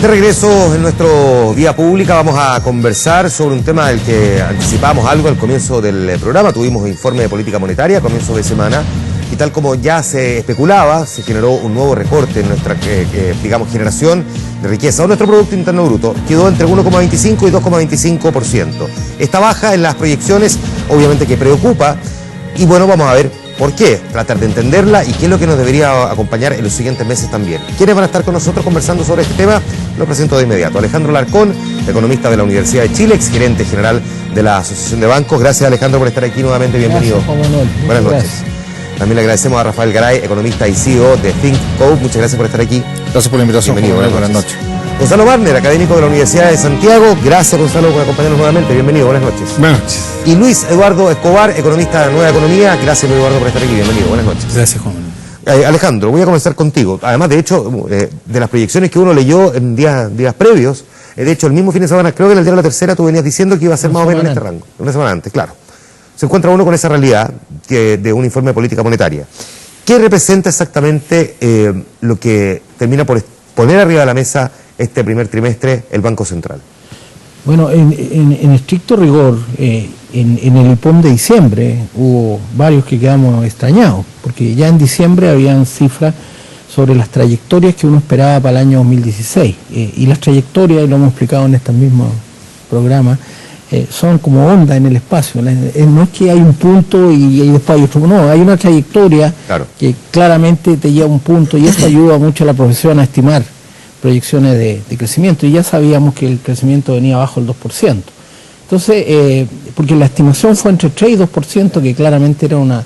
De regreso en nuestro Vía Pública vamos a conversar sobre un tema del que anticipamos algo al comienzo del programa. Tuvimos informe de política monetaria a comienzo de semana y tal como ya se especulaba, se generó un nuevo recorte en nuestra, digamos, generación de riqueza. Nuestro Producto Interno Bruto quedó entre 1,25 y 2,25%. Esta baja en las proyecciones obviamente que preocupa y bueno, vamos a ver por qué, tratar de entenderla y qué es lo que nos debería acompañar en los siguientes meses también. ¿Quiénes van a estar con nosotros conversando sobre este tema? Lo presento de inmediato. Alejandro Larcón, economista de la Universidad de Chile, exgerente general de la Asociación de Bancos. Gracias, Alejandro, por estar aquí nuevamente. Bienvenido. Gracias, Juan Manuel. Buenas noches. Gracias. También le agradecemos a Rafael Garay, economista y CEO de ThinkCo. Muchas gracias por estar aquí. Gracias por la invitación. Bienvenido. Buenas noches. Gonzalo Warner, académico de la Universidad de Santiago. Gracias, Gonzalo, por acompañarnos nuevamente. Bienvenido. Buenas noches. Buenas noches. Y Luis Eduardo Escobar, economista de la Nueva Economía. Gracias, Luis Eduardo, por estar aquí. Bienvenido. Buenas noches. Gracias, Juan Manuel. Alejandro, voy a comenzar contigo. Además, de hecho, de las proyecciones que uno leyó en días previos, de hecho, el mismo fin de semana, creo que en el diario La Tercera, tú venías diciendo que iba a ser más o menos en este rango. Una semana antes, claro. Se encuentra uno con esa realidad de un informe de política monetaria. ¿Qué representa exactamente lo que termina por poner arriba de la mesa este primer trimestre el Banco Central? Bueno, en estricto rigor, en el IPOM de diciembre hubo varios que quedamos extrañados, porque ya en diciembre habían cifras sobre las trayectorias que uno esperaba para el año 2016. Y las trayectorias, y lo hemos explicado en este mismo programa, son como ondas en el espacio. No es que hay un punto y después hay otro, no, hay una trayectoria que claramente te lleva a un punto y esto ayuda mucho a la profesión a estimar proyecciones de crecimiento y ya sabíamos que el crecimiento venía bajo el 2%. Entonces, porque la estimación fue entre 3 y 2%, que claramente era una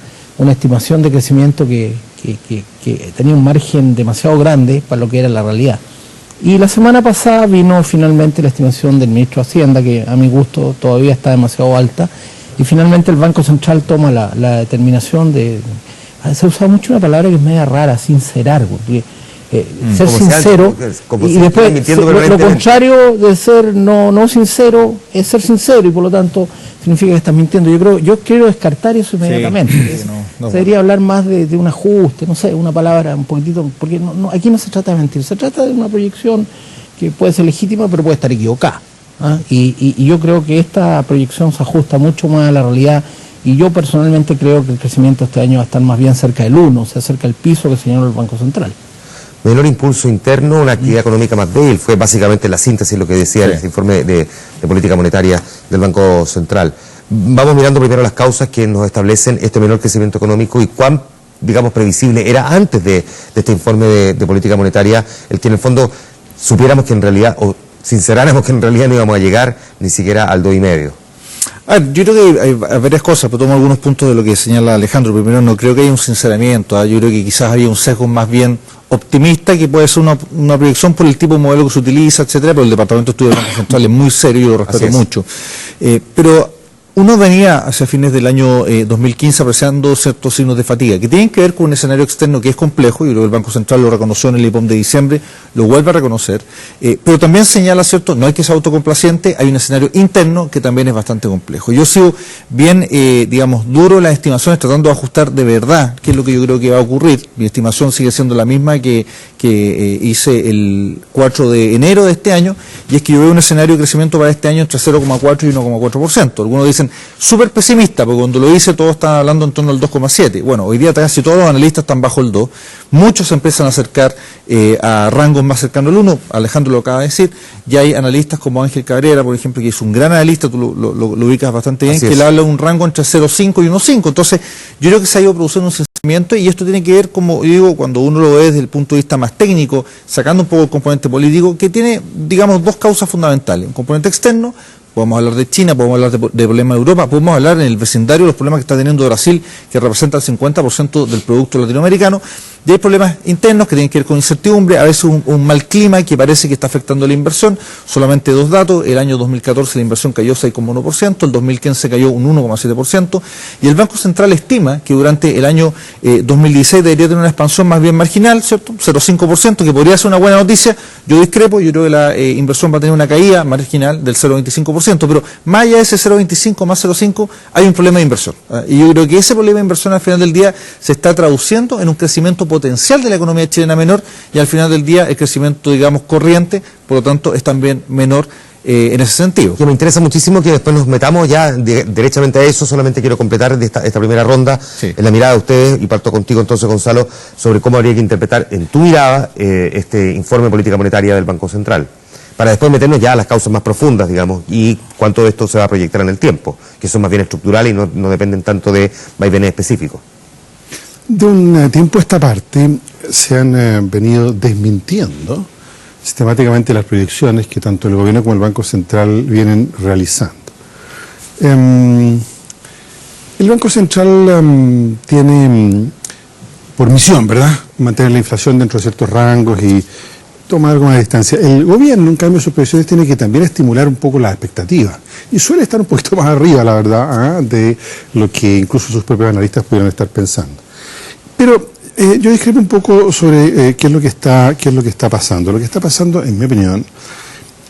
estimación de crecimiento que tenía un margen demasiado grande para lo que era la realidad. Y la semana pasada vino finalmente la estimación del ministro de Hacienda, que a mi gusto todavía está demasiado alta, y finalmente el Banco Central toma la determinación de... Se usa mucho una palabra que es media rara, sincerar, porque ser sincero, y después lo contrario de ser no sincero es ser sincero, y por lo tanto significa que estás mintiendo. Yo quiero descartar eso inmediatamente. Sí, se debería hablar más de un ajuste, no sé, una palabra un poquitito, porque aquí no se trata de mentir, se trata de una proyección que puede ser legítima pero puede estar equivocada. Y yo creo que esta proyección se ajusta mucho más a la realidad, y yo personalmente creo que el crecimiento este año va a estar más bien cerca del 1, o sea, cerca del piso que señaló el Banco Central. Menor impulso interno, una actividad económica más débil, fue básicamente la síntesis lo que decía ese informe de política monetaria del Banco Central. Vamos mirando primero las causas que nos establecen este menor crecimiento económico y cuán, digamos, previsible era antes de este informe de política monetaria, el que en el fondo supiéramos que en realidad, o sinceráramos que en realidad no íbamos a llegar ni siquiera al 2,5%. Yo creo que hay varias cosas, pero tomo algunos puntos de lo que señala Alejandro. Primero, no creo que haya un sinceramiento, yo creo que quizás había un sesgo más bien optimista, que puede ser una proyección por el tipo de modelo que se utiliza, etcétera, pero el Departamento de Estudios del Banco Central es muy serio y lo respeto mucho. Pero uno venía hacia fines del año 2015 apreciando ciertos signos de fatiga, que tienen que ver con un escenario externo que es complejo, y creo que el Banco Central lo reconoció en el IPOM de diciembre, lo vuelve a reconocer, pero también señala, cierto, no hay que ser autocomplaciente, hay un escenario interno que también es bastante complejo. Yo sigo bien, digamos, duro en las estimaciones, tratando de ajustar de verdad qué es lo que yo creo que va a ocurrir. Mi estimación sigue siendo la misma que hice el 4 de enero de este año, y es que yo veo un escenario de crecimiento para este año entre 0,4 y 1,4%. Algunos dicen súper pesimista, porque cuando lo hice todos están hablando en torno al 2,7. Bueno, hoy día casi todos los analistas están bajo el 2. Muchos se empiezan a acercar a rangos más cercanos al 1. Alejandro lo acaba de decir. Ya hay analistas como Ángel Cabrera, por ejemplo, que es un gran analista, tú lo ubicas bastante bien, que le habla de un rango entre 0,5 y 1,5. Entonces, yo creo que se ha ido produciendo un sentimiento, y esto tiene que ver, como digo, cuando uno lo ve desde el punto de vista más técnico, sacando un poco el componente político, que tiene, digamos, dos causas fundamentales. Un componente externo, podemos hablar de China, podemos hablar de problemas de Europa, podemos hablar en el vecindario de los problemas que está teniendo Brasil, que representa el 50% del producto latinoamericano, y hay problemas internos que tienen que ver con incertidumbre, a veces un mal clima que parece que está afectando la inversión. Solamente dos datos: el año 2014 la inversión cayó 6,1%, el 2015 cayó un 1,7%, y el Banco Central estima que durante el año 2016 debería tener una expansión más bien marginal, ¿cierto? 0,5%, que podría ser una buena noticia. Yo discrepo, yo creo que la inversión va a tener una caída marginal del 0,25%, 0,5%, pero más allá de ese 0,25 más 0,5 hay un problema de inversión. Y yo creo que ese problema de inversión al final del día se está traduciendo en un crecimiento potencial de la economía chilena menor, y al final del día el crecimiento, digamos, corriente, por lo tanto, es también menor en ese sentido. Que me interesa muchísimo que después nos metamos ya derechamente a eso. Solamente quiero completar de esta primera ronda en la mirada de ustedes, y parto contigo entonces, Gonzalo, sobre cómo habría que interpretar en tu mirada este informe de política monetaria del Banco Central, para después meternos ya a las causas más profundas, digamos, y cuánto de esto se va a proyectar en el tiempo, que son más bien estructurales y no dependen tanto de vaivenes específicos. De un tiempo a esta parte se han venido desmintiendo sistemáticamente las proyecciones que tanto el gobierno como el Banco Central vienen realizando. El Banco Central tiene por misión, ¿verdad?, mantener la inflación dentro de ciertos rangos y tomar algo más de distancia. El gobierno, en cambio, sus proyecciones tiene que también estimular un poco las expectativas, y suele estar un poquito más arriba, la verdad, de lo que incluso sus propios analistas pudieran estar pensando. Pero yo discrepo un poco sobre qué es lo que está pasando. Lo que está pasando, en mi opinión,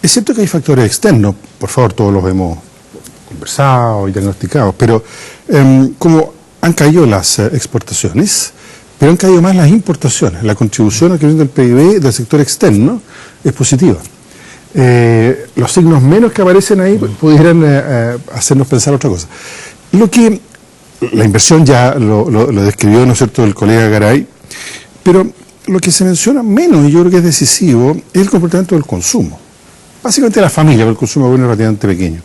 es cierto que hay factores externos, por favor, todos los hemos conversado y diagnosticado, pero como han caído las exportaciones, pero han caído más las importaciones, la contribución al crecimiento del PIB del sector externo es positiva. Los signos menos que aparecen ahí pudieran hacernos pensar otra cosa. La inversión ya lo describió, ¿no es cierto?, el colega Garay, pero lo que se menciona menos, y yo creo que es decisivo, es el comportamiento del consumo. Básicamente de la familia, porque el consumo bueno es relativamente pequeño.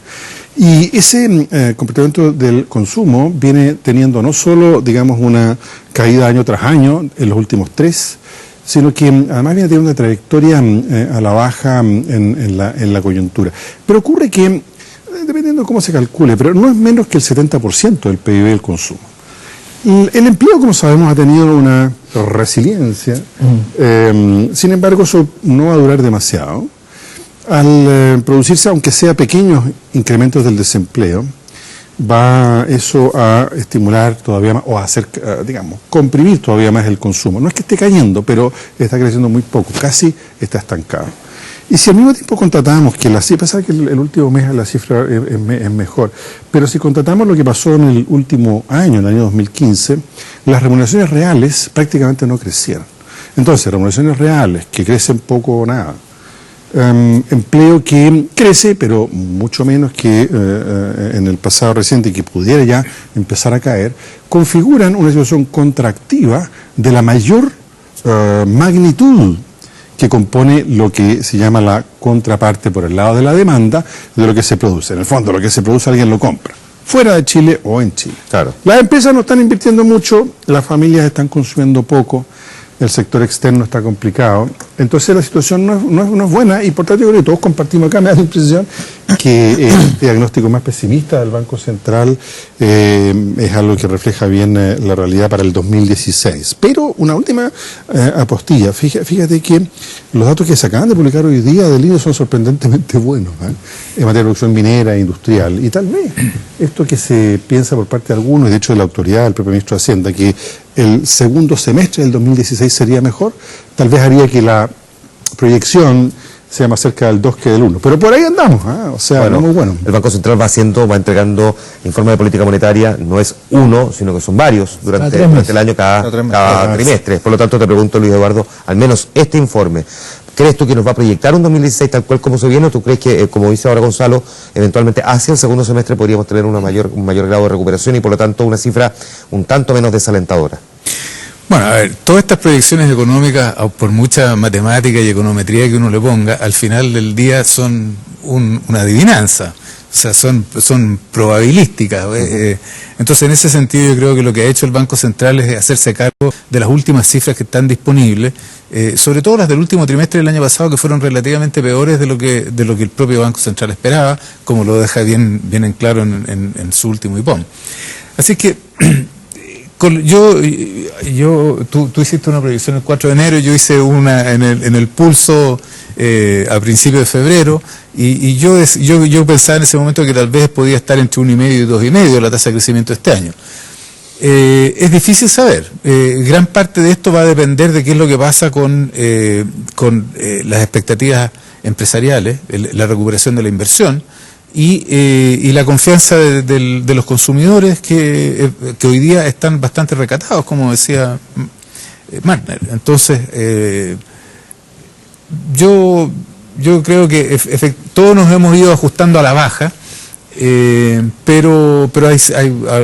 Y ese comportamiento del consumo viene teniendo no solo, digamos, una caída año tras año en los últimos 3, sino que además viene teniendo una trayectoria a la baja en la coyuntura. Pero ocurre que, dependiendo de cómo se calcule, pero no es menos que el 70% del PIB del consumo. El empleo, como sabemos, ha tenido una resiliencia, sin embargo eso no va a durar demasiado. Al producirse, aunque sea pequeños incrementos del desempleo, va eso a estimular todavía más, o a hacer, digamos, comprimir todavía más el consumo. No es que esté cayendo, pero está creciendo muy poco, casi está estancado. Y si al mismo tiempo constatamos que la cifra, pasa que el último mes la cifra es mejor, pero si constatamos lo que pasó en el último año, en el año 2015, las remuneraciones reales prácticamente no crecieron. Entonces, remuneraciones reales que crecen poco o nada, empleo que crece, pero mucho menos que en el pasado reciente, y que pudiera ya empezar a caer, configuran una situación contractiva de la mayor magnitud que compone lo que se llama la contraparte por el lado de la demanda de lo que se produce. En el fondo, lo que se produce alguien lo compra, fuera de Chile o en Chile. Claro. Las empresas no están invirtiendo mucho, las familias están consumiendo poco, el sector externo está complicado. Entonces la situación no es buena, y por tanto yo creo que todos compartimos acá, me da la impresión que el diagnóstico más pesimista del Banco Central es algo que refleja bien la realidad para el 2016. Pero una última apostilla, fíjate que los datos que se acaban de publicar hoy día del INE son sorprendentemente buenos, en materia de producción minera e industrial, y tal vez esto que se piensa por parte de algunos, y de hecho de la autoridad, del propio ministro de Hacienda, que el segundo semestre del 2016 sería mejor, tal vez haría que la proyección sea más cerca del 2 que del 1. Pero por ahí andamos, o sea, bueno, no muy bueno. El Banco Central va entregando informes de política monetaria, no es uno, sino que son varios durante el año, cada trimestre. Por lo tanto, te pregunto, Luis Eduardo, al menos este informe, ¿crees tú que nos va a proyectar un 2016 tal cual como se viene, o tú crees que, como dice ahora Gonzalo, eventualmente hacia el segundo semestre podríamos tener un mayor grado de recuperación y por lo tanto una cifra un tanto menos desalentadora? Bueno, a ver, todas estas proyecciones económicas, por mucha matemática y econometría que uno le ponga, al final del día son una adivinanza, o sea, son probabilísticas. Entonces, en ese sentido, yo creo que lo que ha hecho el Banco Central es hacerse cargo de las últimas cifras que están disponibles, sobre todo las del último trimestre del año pasado, que fueron relativamente peores de lo que el propio Banco Central esperaba, como lo deja bien en claro en su último IPOM. Así que tú hiciste una proyección el 4 de enero, yo hice una en el pulso a principios de febrero, y yo pensaba en ese momento que tal vez podía estar entre 1,5 y 2,5 la tasa de crecimiento este año. Es difícil saber. Gran parte de esto va a depender de qué es lo que pasa con las expectativas empresariales, la recuperación de la inversión. y la confianza de los consumidores que hoy día están bastante recatados, como decía Martner. Entonces, yo creo que todos nos hemos ido ajustando a la baja, pero hay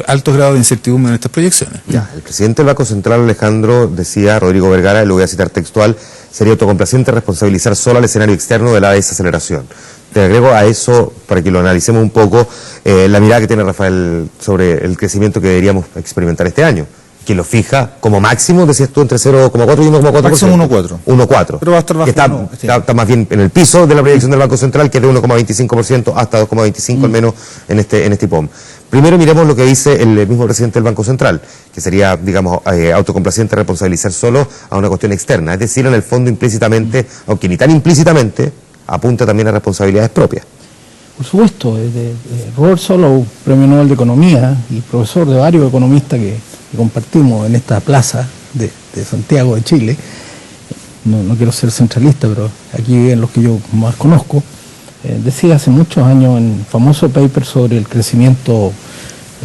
altos grados de incertidumbre en estas proyecciones. Ya, el presidente del Banco Central, Alejandro, decía, Rodrigo Vergara, y lo voy a citar textual, sería autocomplaciente responsabilizar solo al escenario externo de la desaceleración. Te agrego a eso, para que lo analicemos un poco, la mirada que tiene Rafael sobre el crecimiento que deberíamos experimentar este año, que lo fija como máximo, decías tú, entre 0,4 y 1,4%. Máximo 1,4. 1,4. Pero va a estar bajo. Que está más bien en el piso de la proyección del Banco Central, que es de 1,25% hasta 2,25% al menos en este IPOM. Primero miremos lo que dice el mismo presidente del Banco Central, que sería, digamos, autocomplaciente responsabilizar solo a una cuestión externa. Es decir, en el fondo implícitamente, aunque ni tan implícitamente, apunta también a responsabilidades propias. Por supuesto, Robert Solow, Premio Nobel de Economía y profesor de varios economistas que compartimos en esta plaza de Santiago de Chile, no quiero ser centralista, pero aquí viven los que yo más conozco, decía hace muchos años en el famoso paper sobre el crecimiento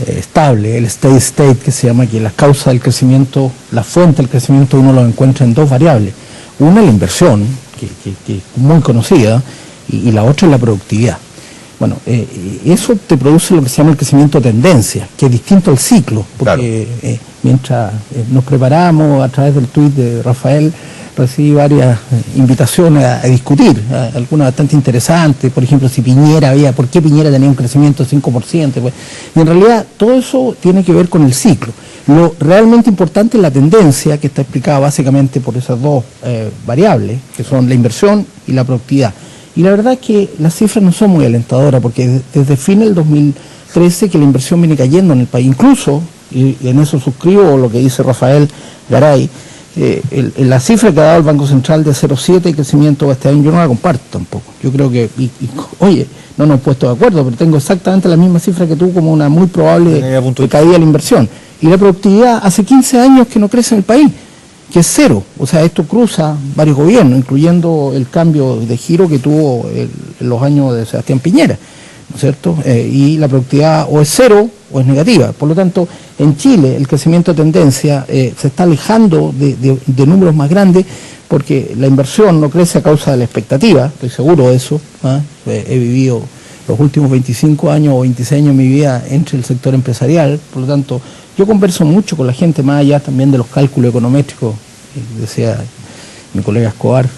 estable, el steady state, que se llama, que las causas del crecimiento, la fuente del crecimiento uno lo encuentra en dos variables. Una, la inversión, que es muy conocida, y la otra es la productividad. Bueno, eso te produce lo que se llama el crecimiento de tendencia, que es distinto al ciclo, porque claro, mientras nos preparamos, a través del tuit de Rafael, recibí varias invitaciones a discutir, algunas bastante interesantes, por ejemplo, si Piñera por qué Piñera tenía un crecimiento de 5%, pues, y en realidad todo eso tiene que ver con el ciclo. Lo realmente importante es la tendencia, que está explicada básicamente por esas dos variables, que son la inversión y la productividad. Y la verdad es que las cifras no son muy alentadoras, porque desde fin del 2013 que la inversión viene cayendo en el país. Incluso, y en eso suscribo lo que dice Rafael Garay, la cifra que ha dado el Banco Central de 0,7 de crecimiento este año, yo no la comparto tampoco. Yo creo que, oye, no nos hemos puesto de acuerdo, pero tengo exactamente la misma cifra que tú como una muy probable caída de la inversión. Y la productividad hace 15 años que no crece en el país, que es cero. O sea, esto cruza varios gobiernos, incluyendo el cambio de giro que tuvo en los años de Sebastián Piñera, ¿no es cierto? Y la productividad o es cero o es negativa. Por lo tanto, en Chile el crecimiento de tendencia se está alejando de números más grandes, porque la inversión no crece a causa de la expectativa, estoy seguro de eso. He vivido los últimos 25 años o 26 años de mi vida entre el sector empresarial, por lo tanto, yo converso mucho con la gente, más allá también de los cálculos econométricos, decía mi colega Escobar.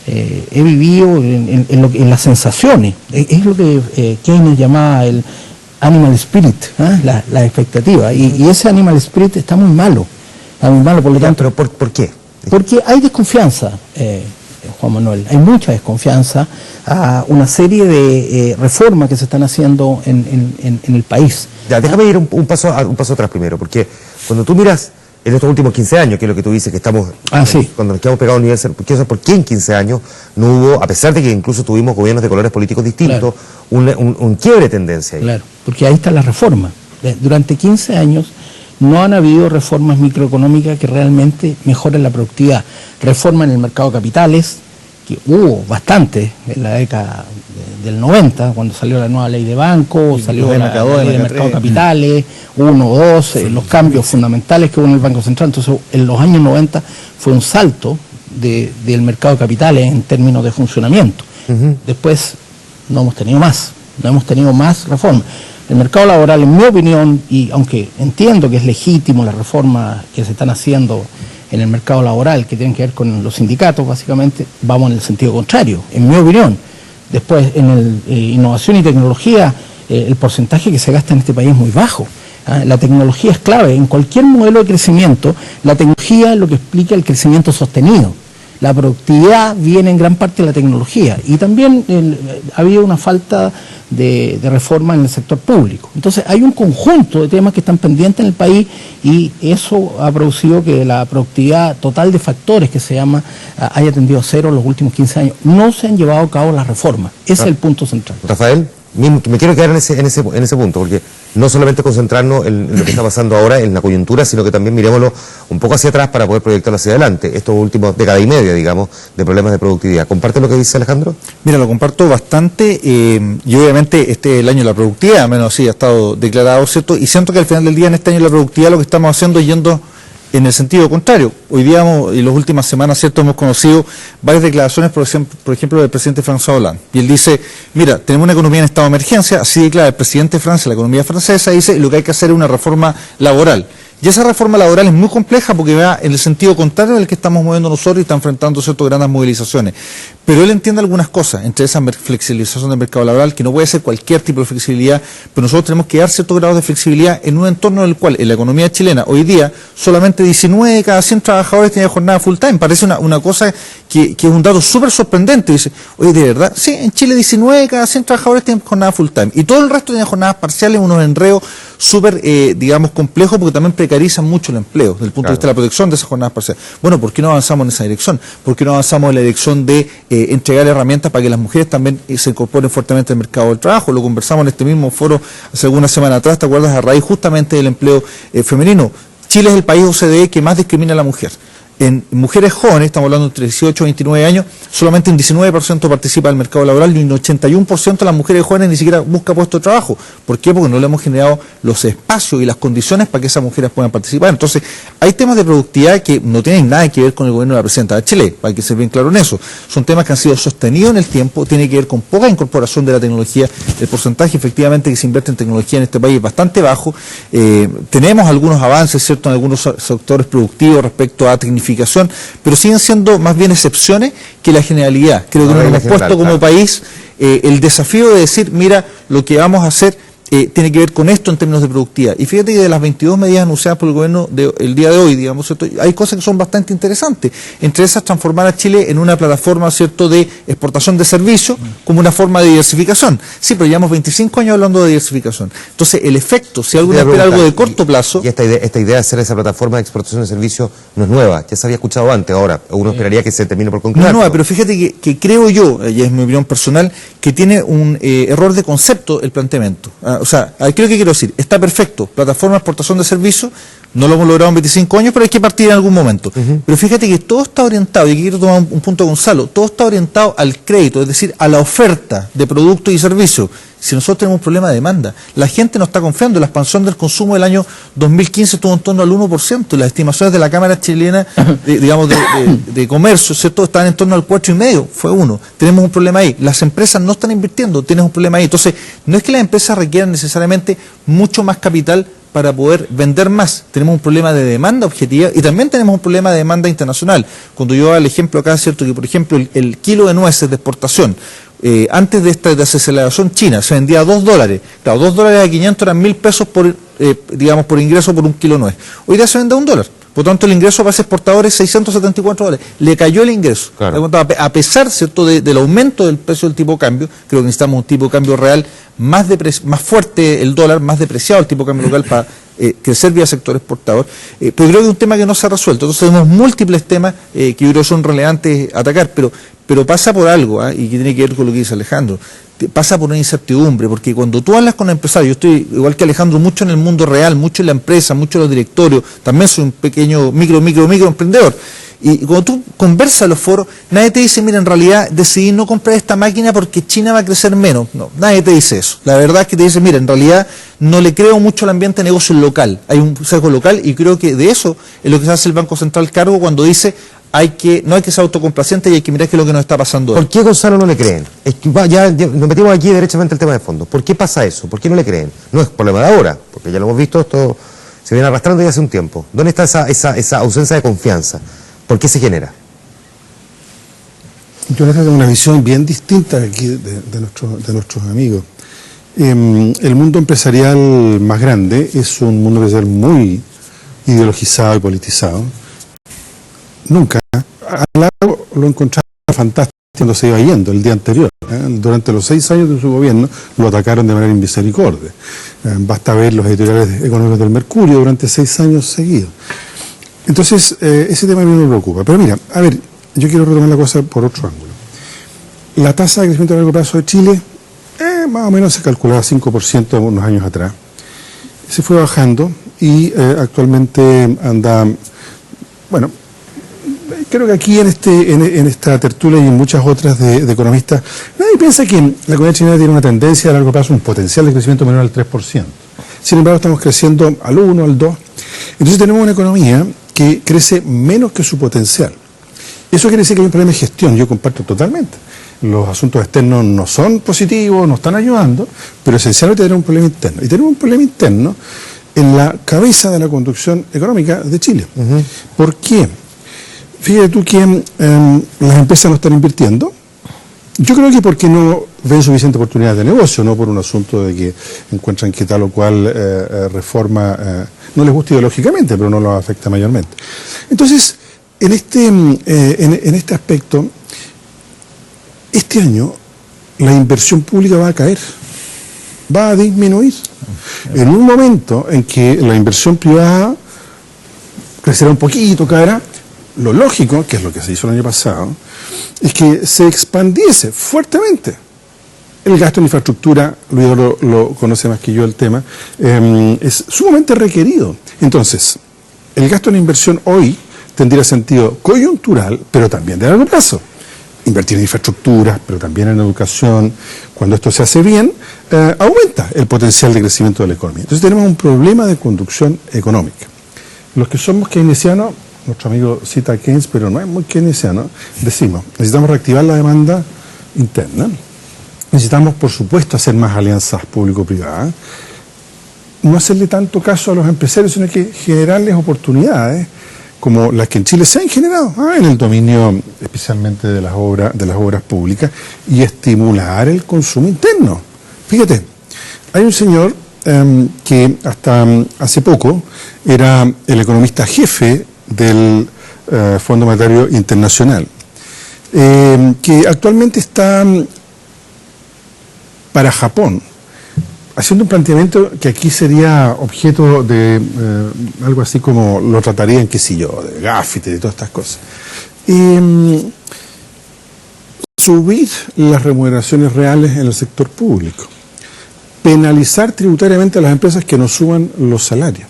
He vivido en las sensaciones, es lo que Keynes llamaba el animal spirit, la expectativa, y ese animal spirit está muy malo, por lo tanto. ¿Pero por qué? Porque hay desconfianza, Juan Manuel, hay mucha desconfianza a una serie de reformas que se están haciendo en el país. Ya, déjame ir un paso atrás primero, porque cuando tú miras en estos últimos 15 años, que es lo que tú dices, que estamos, cuando nos quedamos pegados a un nivel, ¿por qué en 15 años no hubo, a pesar de que incluso tuvimos gobiernos de colores políticos distintos, claro, un quiebre de tendencia ahí? Claro, porque ahí está la reforma. Durante 15 años no han habido reformas microeconómicas que realmente mejoren la productividad. Reforma en el mercado de capitales, que hubo bastante en la década del 90, cuando salió la nueva ley de banco, salió la ley de mercado de capitales, 1 o 2, los cambios fundamentales que hubo en el Banco Central. Entonces, en los años 90 fue un salto del mercado de capitales en términos de funcionamiento. Después no hemos tenido más reformas. El mercado laboral, en mi opinión, y aunque entiendo que es legítimo las reformas que se están haciendo en el mercado laboral, que tienen que ver con los sindicatos, básicamente, vamos en el sentido contrario, en mi opinión. Después, en innovación y tecnología, el porcentaje que se gasta en este país es muy bajo. La tecnología es clave. En cualquier modelo de crecimiento, la tecnología es lo que explica el crecimiento sostenido. La productividad viene en gran parte de la tecnología, y también ha habido una falta de reforma en el sector público. Entonces hay un conjunto de temas que están pendientes en el país, y eso ha producido que la productividad total de factores, que se llama, haya tendido a cero en los últimos 15 años. No se han llevado a cabo las reformas. Ese es el punto central. Rafael. Me quiero quedar en ese punto, porque no solamente concentrarnos en lo que está pasando ahora, en la coyuntura, sino que también miremoslo un poco hacia atrás para poder proyectarlo hacia adelante, estos últimos década y media, digamos, de problemas de productividad. ¿Comparte lo que dice Alejandro? Mira, lo comparto bastante, y obviamente este es el año de la productividad, al menos así ha estado declarado, ¿cierto? Y siento que al final del día, en este año de la productividad, lo que estamos haciendo es yendo en el sentido contrario. Hoy día y en las últimas semanas, ¿cierto?, hemos conocido varias declaraciones, por ejemplo, del presidente François Hollande. Y él dice, mira, tenemos una economía en estado de emergencia, así declara el presidente de Francia, la economía francesa, dice, lo que hay que hacer es una reforma laboral. Y esa reforma laboral es muy compleja porque va en el sentido contrario del que estamos moviendo nosotros y está enfrentando ciertas grandes movilizaciones. Pero él entiende algunas cosas, entre esa flexibilización del mercado laboral, que no puede ser cualquier tipo de flexibilidad, pero nosotros tenemos que dar ciertos grados de flexibilidad en un entorno en el cual, en la economía chilena, hoy día, solamente 19 de cada 100 trabajadores tienen jornada full time. Parece una cosa que es un dato súper sorprendente. Dice, oye, ¿de verdad? Sí, en Chile 19 de cada 100 trabajadores tienen jornada full time. Y todo el resto tienen jornadas parciales, unos enredos súper, digamos, complejos, porque también precarizan mucho el empleo, desde el punto de vista de la protección de esas jornadas parciales. Bueno, ¿por qué no avanzamos en esa dirección? ¿Por qué no avanzamos en la dirección de entregar herramientas para que las mujeres también se incorporen fuertemente al mercado del trabajo? Lo conversamos en este mismo foro hace algunas semanas atrás, ¿te acuerdas? A raíz justamente del empleo femenino. Chile es el país OCDE que más discrimina a la mujer. En mujeres jóvenes, estamos hablando entre 18 y 29 años, solamente un 19% participa del mercado laboral y un 81% de las mujeres jóvenes ni siquiera busca puesto de trabajo. ¿Por qué? Porque no le hemos generado los espacios y las condiciones para que esas mujeres puedan participar. Entonces, hay temas de productividad que no tienen nada que ver con el gobierno de la presidenta de Chile, hay que ser bien claro en eso. Son temas que han sido sostenidos en el tiempo, tiene que ver con poca incorporación de la tecnología. El porcentaje efectivamente que se invierte en tecnología en este país es bastante bajo. Tenemos algunos avances, ¿cierto?, en algunos sectores productivos respecto a tecnificación, pero siguen siendo más bien excepciones que la generalidad. Creo que nos hemos puesto como país el desafío de decir, mira, lo que vamos a hacer tiene que ver con esto en términos de productividad. Y fíjate que de las 22 medidas anunciadas por el gobierno el día de hoy, digamos, ¿cierto?, hay cosas que son bastante interesantes. Entre esas, transformar a Chile en una plataforma, ¿cierto?, de exportación de servicios como una forma de diversificación. Sí, pero llevamos 25 años hablando de diversificación. Entonces, el efecto, si alguno espera algo de corto plazo... Y esta idea de hacer esa plataforma de exportación de servicios no es nueva, ya se había escuchado antes, ahora uno esperaría que se termine por concluir. No es nueva, pero fíjate que creo yo, y es mi opinión personal, que tiene un error de concepto el planteamiento. O sea, creo que quiero decir, está perfecto, plataforma de exportación de servicios, no lo hemos logrado en 25 años, pero hay que partir en algún momento. Pero fíjate que todo está orientado, y aquí quiero tomar un punto, Gonzalo, todo está orientado al crédito, es decir, a la oferta de productos y servicios. Si nosotros tenemos un problema de demanda, la gente no está confiando, la expansión del consumo del año 2015 estuvo en torno al 1%, y las estimaciones de la Cámara Chilena, de Comercio, ¿cierto?, están en torno al 4,5%, fue 1%. Tenemos un problema ahí, las empresas no están invirtiendo, tienes un problema ahí. Entonces, no es que las empresas requieran necesariamente mucho más capital para poder vender más. Tenemos un problema de demanda objetiva y también tenemos un problema de demanda internacional. Cuando yo hago el ejemplo acá, es cierto que, por ejemplo, el kilo de nueces de exportación, antes de esta desaceleración china, se vendía a $2. Claro, $2 a 500 eran 1.000 pesos por ingreso por un kilo de nuez. Hoy día se vende a $1. Por tanto, el ingreso para ese exportador es $674. Le cayó el ingreso. Claro. A pesar, ¿cierto?, del aumento del precio del tipo de cambio, creo que necesitamos un tipo de cambio real más fuerte el dólar, más depreciado el tipo de cambio local para crecer vía sector exportador. Pero creo que es un tema que no se ha resuelto. Entonces tenemos múltiples temas que yo creo son relevantes a atacar, pero pasa por algo, y que tiene que ver con lo que dice Alejandro. Pasa por una incertidumbre, porque cuando tú hablas con empresarios, yo estoy igual que Alejandro, mucho en el mundo real, mucho en la empresa, mucho en los directorios, también soy un pequeño micro emprendedor, y cuando tú conversas en los foros, nadie te dice, mira, en realidad decidí no comprar esta máquina porque China va a crecer menos. No, nadie te dice eso. La verdad es que te dice, mira, en realidad no le creo mucho al ambiente de negocio local, hay un sesgo local, y creo que de eso es lo que se hace el Banco Central cargo cuando dice, no hay que ser autocomplaciente y hay que mirar qué es lo que nos está pasando hoy. ¿Por qué, Gonzalo, no le creen? Es que ya nos metimos aquí derechamente el tema de fondo. ¿Por qué pasa eso? ¿Por qué no le creen? No es problema de ahora, porque ya lo hemos visto, esto se viene arrastrando ya hace un tiempo. ¿Dónde está esa ausencia de confianza? ¿Por qué se genera? Yo tengo una visión bien distinta aquí de nuestros amigos. El mundo empresarial más grande es un mundo empresarial muy ideologizado y politizado. Nunca. Al lado lo encontraba fantástico cuando se iba yendo el día anterior. Durante los 6 años de su gobierno lo atacaron de manera inmisericordia. Basta ver los editoriales económicos del Mercurio durante 6 años seguidos. Entonces, ese tema a mí no me preocupa. Pero mira, a ver, yo quiero retomar la cosa por otro ángulo. La tasa de crecimiento a largo plazo de Chile más o menos se calculaba 5% unos años atrás. Se fue bajando y actualmente anda, bueno, creo que aquí en esta tertulia y en muchas otras de economistas, nadie piensa que la economía chilena tiene una tendencia a largo plazo, un potencial de crecimiento menor al 3%. Sin embargo, estamos creciendo al 1, al 2. Entonces tenemos una economía que crece menos que su potencial. Eso quiere decir que hay un problema de gestión, yo comparto totalmente. Los asuntos externos no son positivos, no están ayudando, pero esencialmente tenemos un problema interno. Y tenemos un problema interno en la cabeza de la conducción económica de Chile. ¿Por qué? Fíjate tú que las empresas no están invirtiendo. Yo creo que porque no ven suficiente oportunidad de negocio, no por un asunto de que encuentran que tal o cual reforma no les gusta ideológicamente, pero no los afecta mayormente. Entonces, en este aspecto, este año la inversión pública va a caer, va a disminuir. En un momento en que la inversión privada crecerá un poquito, caerá, lo lógico, que es lo que se hizo el año pasado, es que se expandiese fuertemente el gasto en infraestructura. Luis lo conoce más que yo el tema, es sumamente requerido. Entonces, el gasto en inversión hoy tendría sentido coyuntural, pero también de largo plazo. Invertir en infraestructuras, pero también en educación. Cuando esto se hace bien, aumenta el potencial de crecimiento de la economía. Entonces tenemos un problema de conducción económica. Los que somos keynesianos, nuestro amigo cita a Keynes, pero no es muy keynesiano, decimos, necesitamos reactivar la demanda interna, necesitamos, por supuesto, hacer más alianzas público-privadas, no hacerle tanto caso a los empresarios, sino que generarles oportunidades como las que en Chile se han generado, en el dominio especialmente de las obras públicas, y estimular el consumo interno. Fíjate, hay un señor que hasta hace poco era el economista jefe del Fondo Monetario Internacional, que actualmente está para Japón, haciendo un planteamiento que aquí sería objeto de algo así como lo tratarían, qué sé yo, de Gaffiter y todas estas cosas. Subir las remuneraciones reales en el sector público, penalizar tributariamente a las empresas que no suban los salarios,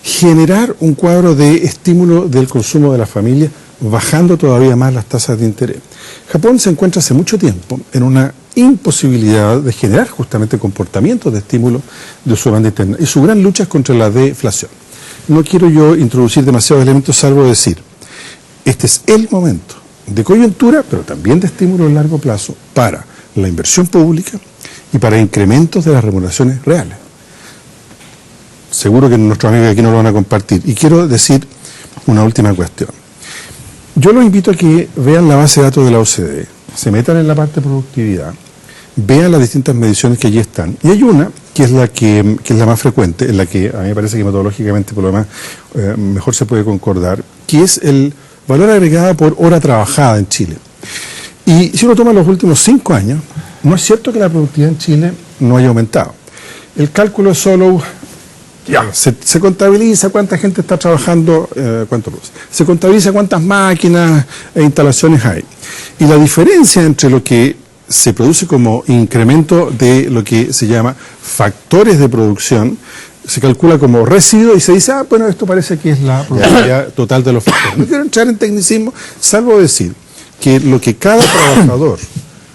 generar un cuadro de estímulo del consumo de la familia, bajando todavía más las tasas de interés. Japón se encuentra hace mucho tiempo en una imposibilidad de generar justamente comportamientos de estímulo de su demanda interna, y su gran lucha es contra la deflación. No quiero yo introducir demasiados elementos, salvo decir, este es el momento de coyuntura, pero también de estímulo a largo plazo para la inversión pública y para incrementos de las remuneraciones reales. Seguro que nuestros amigos aquí no lo van a compartir. Y quiero decir una última cuestión. Yo los invito a que vean la base de datos de la OCDE, se metan en la parte de productividad, vean las distintas mediciones que allí están. Y hay una que es la más frecuente, en la que a mí me parece que metodológicamente por lo demás mejor se puede concordar, que es el valor agregado por hora trabajada en Chile. Y si uno toma los últimos 5 años, no es cierto que la productividad en Chile no haya aumentado. El cálculo es solo... Se contabiliza cuánta gente está trabajando, se contabiliza cuántas máquinas e instalaciones hay. Y la diferencia entre lo que se produce como incremento de lo que se llama factores de producción, se calcula como residuo y se dice, bueno, esto parece que es la productividad total de los factores. No quiero entrar en tecnicismo, salvo decir que lo que cada trabajador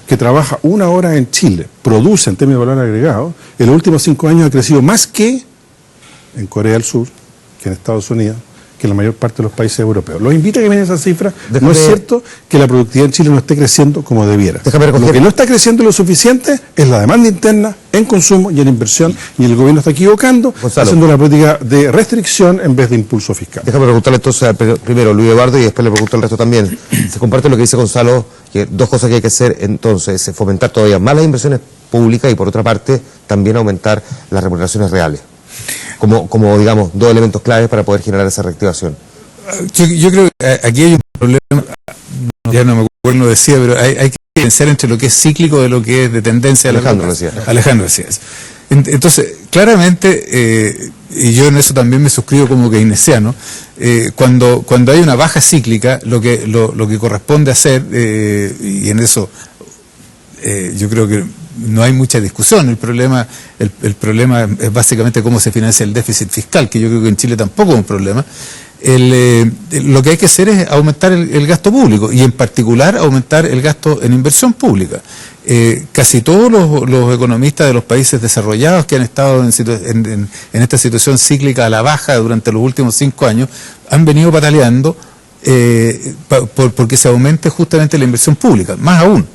que trabaja 1 hora en Chile produce en términos de valor agregado, en los últimos 5 años ha crecido más que en Corea del Sur, que en Estados Unidos, que en la mayor parte de los países europeos. Los invito a que miren esa cifra. No es cierto que la productividad en Chile no esté creciendo como debiera. Lo que no está creciendo lo suficiente es la demanda interna en consumo y en inversión, y el gobierno está equivocando, haciendo una política de restricción en vez de impulso fiscal. Déjame preguntarle entonces primero Luis Eduardo y después le pregunto al resto también. Se comparte lo que dice Gonzalo, que 2 cosas que hay que hacer entonces, es fomentar todavía más las inversiones públicas y por otra parte también aumentar las remuneraciones reales. Como digamos, 2 elementos claves para poder generar esa reactivación. Yo creo que aquí hay un problema, ya no me acuerdo, no decía, pero hay que diferenciar entre lo que es cíclico de lo que es de tendencia. Alejandro decía eso. Entonces, claramente, y yo en eso también me suscribo como keynesiano, cuando hay una baja cíclica, lo que corresponde hacer, y en eso yo creo que no hay mucha discusión. El problema es básicamente cómo se financia el déficit fiscal, que yo creo que en Chile tampoco es un problema. Lo que hay que hacer es aumentar el gasto público y en particular aumentar el gasto en inversión pública. Casi todos los economistas de los países desarrollados que han estado en esta situación cíclica a la baja durante los últimos 5 años han venido pataleando porque se aumente justamente la inversión pública. Más aún,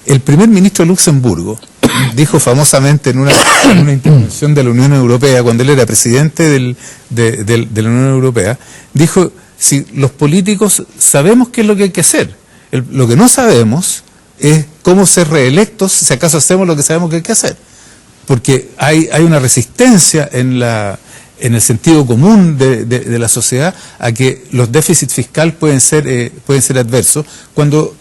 el primer ministro de Luxemburgo dijo famosamente en una intervención de la Unión Europea, cuando él era presidente de la Unión Europea, dijo, si los políticos sabemos qué es lo que hay que hacer, lo que no sabemos es cómo ser reelectos si acaso hacemos lo que sabemos que hay que hacer. Porque hay una resistencia en el sentido común de la sociedad a que los déficits fiscales pueden ser adversos, cuando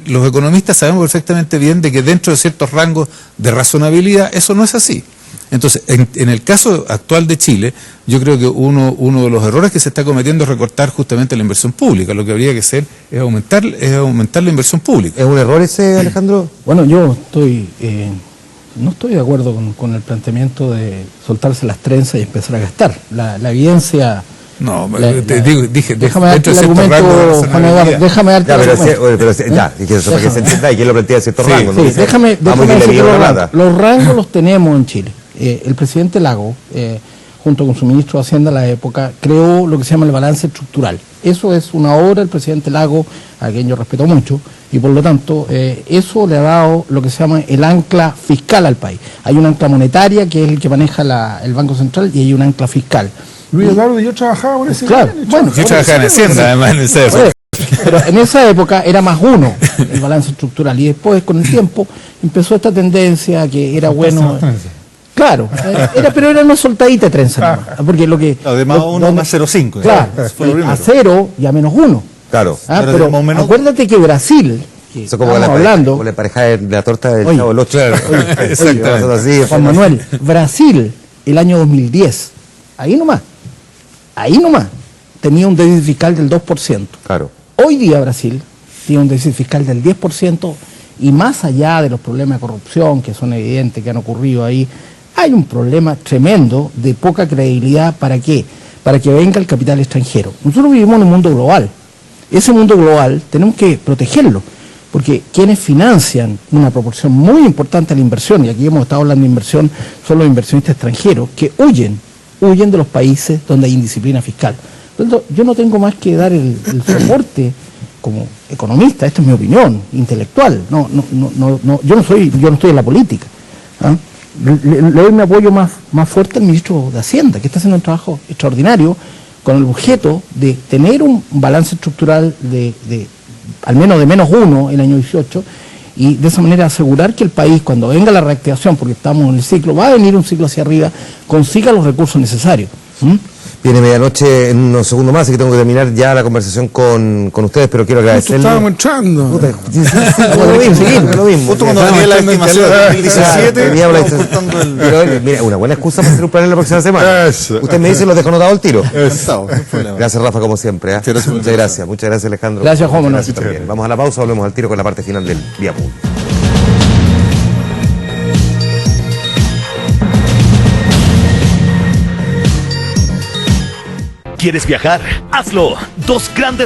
los economistas sabemos perfectamente bien de que dentro de ciertos rangos de razonabilidad eso no es así. Entonces, en el caso actual de Chile, yo creo que uno de los errores que se está cometiendo es recortar justamente la inversión pública. Lo que habría que hacer es aumentar la inversión pública. ¿Es un error ese, Alejandro? Bueno, yo no estoy de acuerdo con el planteamiento de soltarse las trenzas y empezar a gastar. La evidencia... No, dije, déjame darte el argumento, Juan Eduardo, déjame darte el argumento. Eso para que se entienda y quién lo plantea de cierto rango. Sí, déjame decir los rangos los tenemos en Chile. El presidente Lago, junto con su ministro de Hacienda en la época, creó lo que se llama el balance estructural. Eso es una obra del presidente Lago, a quien yo respeto mucho, y por lo tanto, eso le ha dado lo que se llama el ancla fiscal al país. Hay un ancla monetaria, que es el que maneja el Banco Central, y hay un ancla fiscal. Luis Eduardo, yo trabajaba con ese. Claro, bueno, yo trabajaba en Hacienda, además, en esa época. Pero en esa época era más uno el balance estructural, y después, con el tiempo, empezó esta tendencia que era bueno. Claro, pero era una soltadita de trenza, porque lo que... Claro, de más 1 más 0,5. Claro, a 0 y a menos 1. Claro. Pero acuérdate que Brasil, que eso como estamos hablando... Con la pareja de la torta del Chavo del Ocho. Claro, exactamente. Juan Manuel, Brasil, el año 2010, ahí nomás, tenía un déficit fiscal del 2%. Claro. Hoy día Brasil tiene un déficit fiscal del 10%, y más allá de los problemas de corrupción que son evidentes, que han ocurrido ahí, hay un problema tremendo de poca credibilidad. ¿Para qué? Para que venga el capital extranjero. Nosotros vivimos en un mundo global. Ese mundo global tenemos que protegerlo, porque quienes financian una proporción muy importante a la inversión, y aquí hemos estado hablando de inversión, son los inversionistas extranjeros, que huyen de los países donde hay indisciplina fiscal. Entonces, yo no tengo más que dar el soporte como economista, esta es mi opinión intelectual, yo no estoy en la política, le doy mi apoyo más fuerte al ministro de Hacienda, que está haciendo un trabajo extraordinario con el objeto de tener un balance estructural de al menos de menos 1 el año 18, y de esa manera asegurar que el país, cuando venga la reactivación, porque estamos en el ciclo, va a venir un ciclo hacia arriba, consiga los recursos necesarios. Viene medianoche en unos segundos más, así que tengo que terminar ya la conversación con ustedes, pero quiero agradecerle. Estábamos entrando. Lo mismo. Justo cuando venía la estimación de 2017, mira, una buena excusa para hacer un plan la próxima semana. Eso. Usted me dice, lo dejo anotado al tiro. Eso. Gracias, Rafa, como siempre. Muchas gracias, Alejandro. Gracias, Juan Manuel. Gracias también. Vamos a la pausa, volvemos al tiro con la parte final del Vía Pública. ¿Quieres viajar? ¡Hazlo! Dos grandes